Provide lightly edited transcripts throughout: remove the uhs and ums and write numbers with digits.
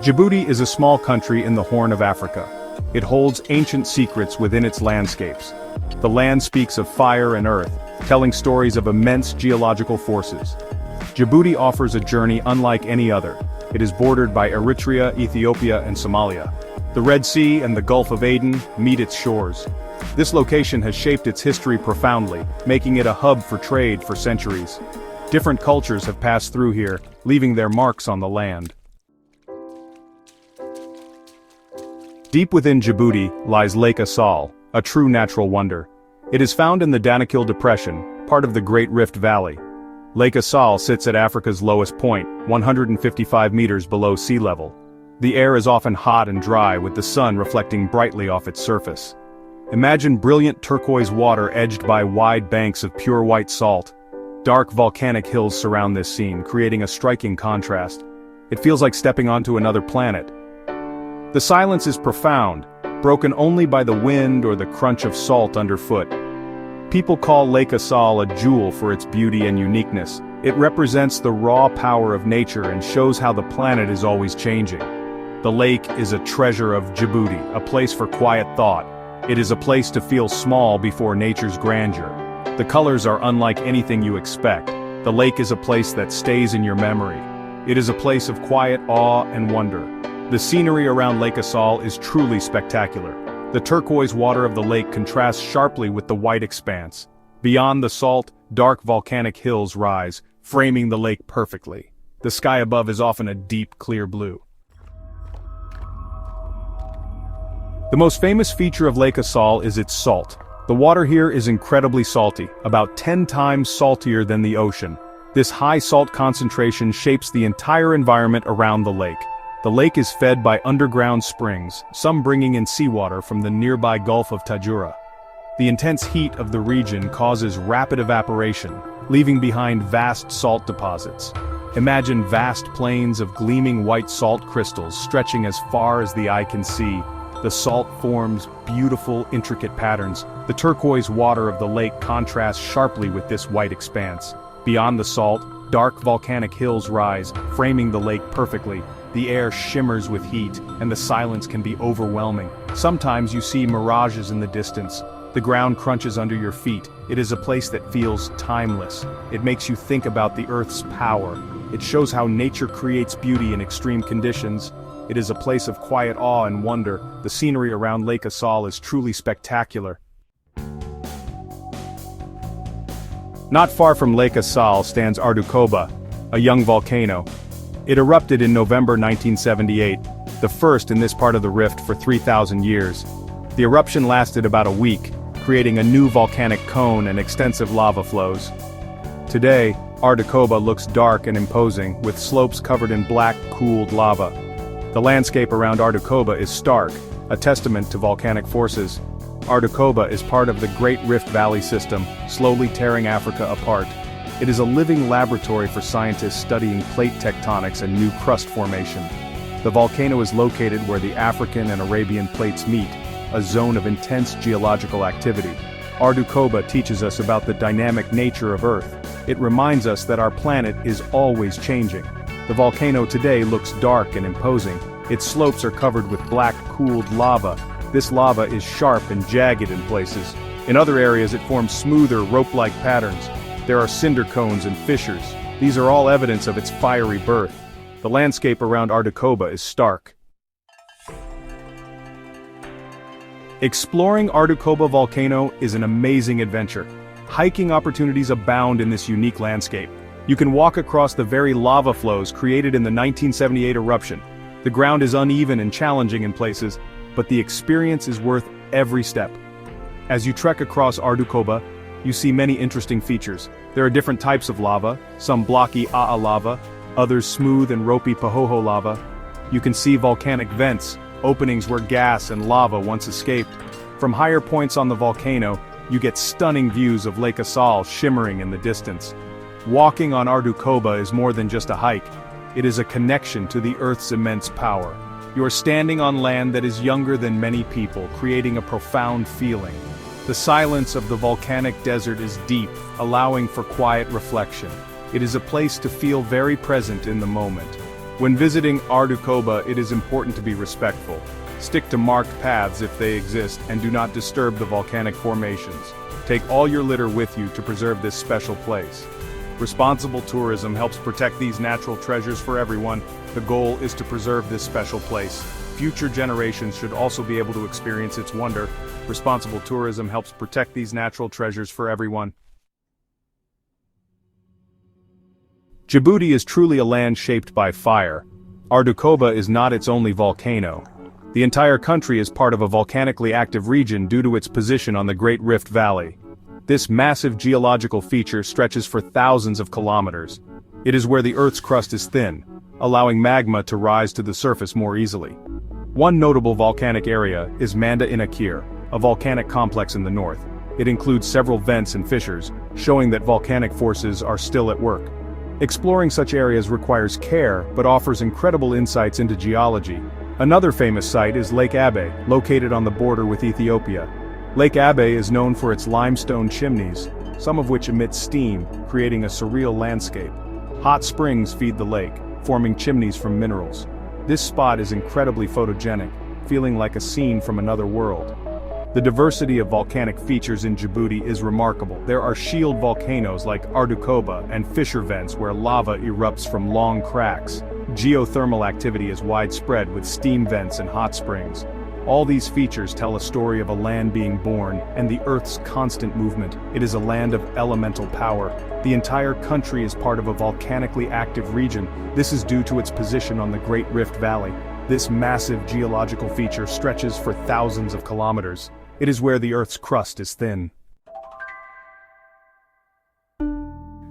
Djibouti is a small country in the Horn of Africa. It holds ancient secrets within its landscapes. The land speaks of fire and earth, telling stories of immense geological forces. Djibouti offers a journey unlike any other. It is bordered by Eritrea, Ethiopia, and Somalia. The Red Sea and the Gulf of Aden meet its shores. This location has shaped its history profoundly, making it a hub for trade for centuries. Different cultures have passed through here, leaving their marks on the land. Deep within Djibouti lies Lake Assal, a true natural wonder. It is found in the Danakil Depression, part of the Great Rift Valley. Lake Assal sits at Africa's lowest point, 155 meters below sea level. The air is often hot and dry, with the sun reflecting brightly off its surface. Imagine brilliant turquoise water edged by wide banks of pure white salt. Dark volcanic hills surround this scene, creating a striking contrast. It feels like stepping onto another planet. The silence is profound, broken only by the wind or the crunch of salt underfoot. People call Lake Assal a jewel for its beauty and uniqueness. It represents the raw power of nature and shows how the planet is always changing. The lake is a treasure of Djibouti, a place for quiet thought. It is a place to feel small before nature's grandeur. The colors are unlike anything you expect. The lake is a place that stays in your memory. It is a place of quiet awe and wonder. The scenery around Lake Assal is truly spectacular. The turquoise water of the lake contrasts sharply with the white expanse. Beyond the salt, dark volcanic hills rise, framing the lake perfectly. The sky above is often a deep, clear blue. The most famous feature of Lake Assal is its salt. The water here is incredibly salty, about 10 times saltier than the ocean. This high salt concentration shapes the entire environment around the lake. The lake is fed by underground springs, some bringing in seawater from the nearby Gulf of Tajura. The intense heat of the region causes rapid evaporation, leaving behind vast salt deposits. Imagine vast plains of gleaming white salt crystals stretching as far as the eye can see. The salt forms beautiful, intricate patterns. The turquoise water of the lake contrasts sharply with this white expanse. Beyond the salt, dark volcanic hills rise, framing the lake perfectly. The air shimmers with heat, and the silence can be overwhelming. Sometimes you see mirages in the distance. The ground crunches under your feet. It is a place that feels timeless. It makes you think about the Earth's power. It shows how nature creates beauty in extreme conditions. It is a place of quiet awe and wonder. The scenery around Lake Assal is truly spectacular. Not far from Lake Assal stands Ardukoba, a young volcano. It erupted in November 1978, the first in this part of the rift for 3,000 years. The eruption lasted about a week, creating a new volcanic cone and extensive lava flows. Today, Ardukoba looks dark and imposing, with slopes covered in black, cooled lava. The landscape around Ardukoba is stark, a testament to volcanic forces. Ardukoba is part of the Great Rift Valley system, slowly tearing Africa apart. It is a living laboratory for scientists studying plate tectonics and new crust formation. The volcano is located where the African and Arabian plates meet, a zone of intense geological activity. Ardukoba teaches us about the dynamic nature of Earth. It reminds us that our planet is always changing. The volcano today looks dark and imposing. Its slopes are covered with black, cooled lava. This lava is sharp and jagged in places. In other areas it forms smoother, rope-like patterns. There are cinder cones and fissures. These are all evidence of its fiery birth. The landscape around Ardukoba is stark. Exploring Ardukoba volcano is an amazing adventure. Hiking opportunities abound in this unique landscape. You can walk across the very lava flows created in the 1978 eruption. The ground is uneven and challenging in places, but the experience is worth every step. As you trek across Ardukoba, you see many interesting features. There are different types of lava, some blocky Aa lava, others smooth and ropey Pahoho lava. You can see volcanic vents, openings where gas and lava once escaped. From higher points on the volcano, you get stunning views of Lake Assal shimmering in the distance. Walking on Ardukoba is more than just a hike. It is a connection to the Earth's immense power. You are standing on land that is younger than many people, creating a profound feeling. The silence of the volcanic desert is deep, allowing for quiet reflection. It is a place to feel very present in the moment. When visiting Ardukoba, it is important to be respectful. Stick to marked paths if they exist and do not disturb the volcanic formations. Take all your litter with you to preserve this special place. Responsible tourism helps protect these natural treasures for everyone. The goal is to preserve this special place. Future generations should also be able to experience its wonder. Responsible tourism helps protect these natural treasures for everyone. Djibouti is truly a land shaped by fire. Ardukoba is not its only volcano. The entire country is part of a volcanically active region due to its position on the Great Rift Valley. This massive geological feature stretches for thousands of kilometers. It is where the Earth's crust is thin, allowing magma to rise to the surface more easily. One notable volcanic area is Manda Inakir, a volcanic complex in the north. It includes several vents and fissures, showing that volcanic forces are still at work. Exploring such areas requires care but offers incredible insights into geology. Another famous site is Lake Assal, located on the border with Ethiopia. Lake Assal is known for its limestone chimneys, some of which emit steam, creating a surreal landscape. Hot springs feed the lake, forming chimneys from minerals. This spot is incredibly photogenic, feeling like a scene from another world. The diversity of volcanic features in Djibouti is remarkable. There are shield volcanoes like Ardukoba and fissure vents where lava erupts from long cracks. Geothermal activity is widespread with steam vents and hot springs. All these features tell a story of a land being born and the Earth's constant movement. It is a land of elemental power. The entire country is part of a volcanically active region. This is due to its position on the Great Rift Valley. This massive geological feature stretches for thousands of kilometers. It is where the Earth's crust is thin.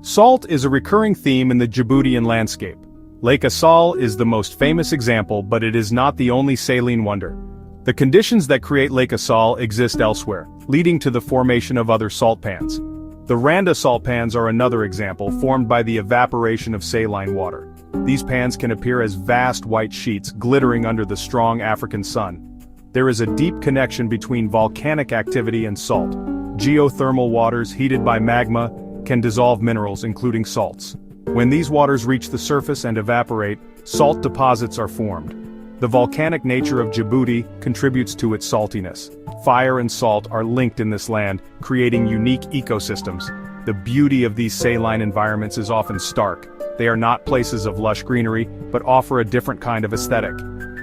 Salt is a recurring theme in the Djiboutian landscape. Lake Assal is the most famous example, but it is not the only saline wonder. The conditions that create Lake Assal exist elsewhere, leading to the formation of other salt pans. The Randa salt pans are another example, formed by the evaporation of saline water. These pans can appear as vast white sheets glittering under the strong African sun. There is a deep connection between volcanic activity and salt. Geothermal waters heated by magma can dissolve minerals including salts. When these waters reach the surface and evaporate, salt deposits are formed. The volcanic nature of Djibouti contributes to its saltiness. Fire and salt are linked in this land, creating unique ecosystems. The beauty of these saline environments is often stark. They are not places of lush greenery, but offer a different kind of aesthetic.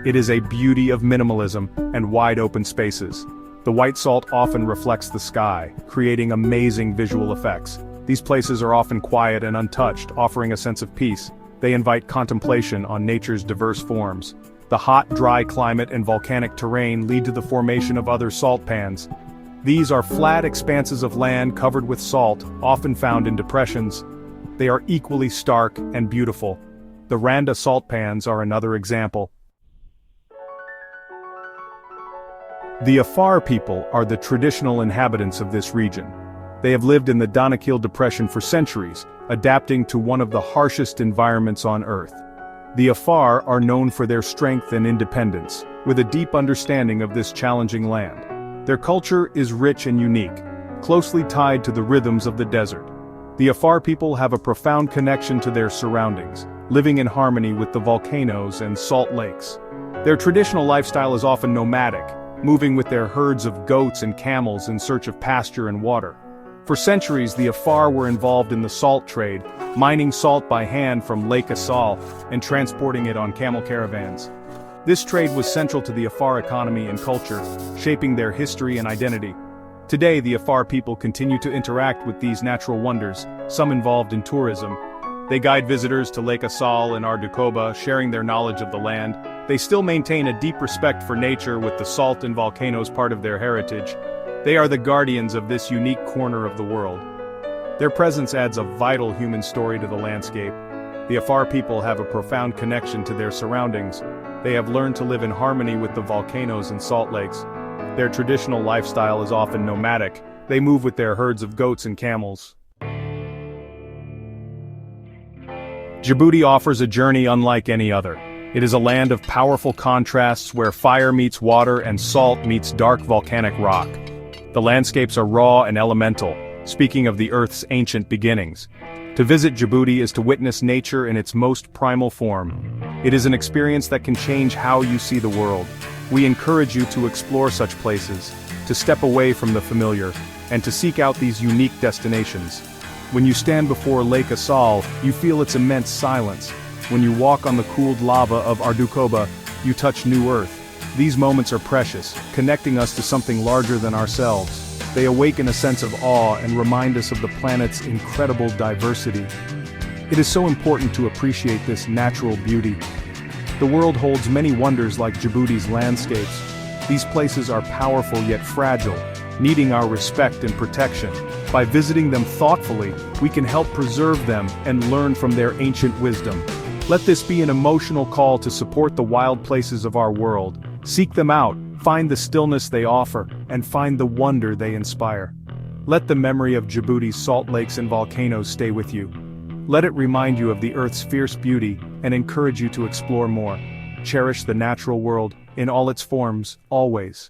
It is a beauty of minimalism and wide open spaces. The white salt often reflects the sky, creating amazing visual effects. These places are often quiet and untouched, offering a sense of peace. They invite contemplation on nature's diverse forms. The hot, dry climate and volcanic terrain lead to the formation of other salt pans. These are flat expanses of land covered with salt, often found in depressions. They are equally stark and beautiful. The Randa salt pans are another example. The Afar people are the traditional inhabitants of this region. They have lived in the Danakil Depression for centuries, adapting to one of the harshest environments on Earth. The Afar are known for their strength and independence, with a deep understanding of this challenging land. Their culture is rich and unique, closely tied to the rhythms of the desert. The Afar people have a profound connection to their surroundings, living in harmony with the volcanoes and salt lakes. Their traditional lifestyle is often nomadic, moving with their herds of goats and camels in search of pasture and water. For centuries, the Afar were involved in the salt trade, mining salt by hand from Lake Assal and transporting it on camel caravans. This trade was central to the Afar economy and culture, shaping their history and identity. Today, the Afar people continue to interact with these natural wonders, some involved in tourism. They guide visitors to Lake Assal and Ardukoba, sharing their knowledge of the land. They still maintain a deep respect for nature, with the salt and volcanoes part of their heritage. They are the guardians of this unique corner of the world. Their presence adds a vital human story to the landscape. The Afar people have a profound connection to their surroundings. They have learned to live in harmony with the volcanoes and salt lakes. Their traditional lifestyle is often nomadic. They move with their herds of goats and camels. Djibouti offers a journey unlike any other. It is a land of powerful contrasts where fire meets water and salt meets dark volcanic rock. The landscapes are raw and elemental, speaking of the Earth's ancient beginnings. To visit Djibouti is to witness nature in its most primal form. It is an experience that can change how you see the world. We encourage you to explore such places, to step away from the familiar, and to seek out these unique destinations. When you stand before Lake Assal, you feel its immense silence. When you walk on the cooled lava of Ardukoba, you touch new earth. These moments are precious, connecting us to something larger than ourselves. They awaken a sense of awe and remind us of the planet's incredible diversity. It is so important to appreciate this natural beauty. The world holds many wonders like Djibouti's landscapes. These places are powerful yet fragile, needing our respect and protection. By visiting them thoughtfully, we can help preserve them and learn from their ancient wisdom. Let this be an emotional call to support the wild places of our world. Seek them out, find the stillness they offer, and find the wonder they inspire. Let the memory of Djibouti's salt lakes and volcanoes stay with you. Let it remind you of the Earth's fierce beauty and encourage you to explore more. Cherish the natural world, in all its forms, always.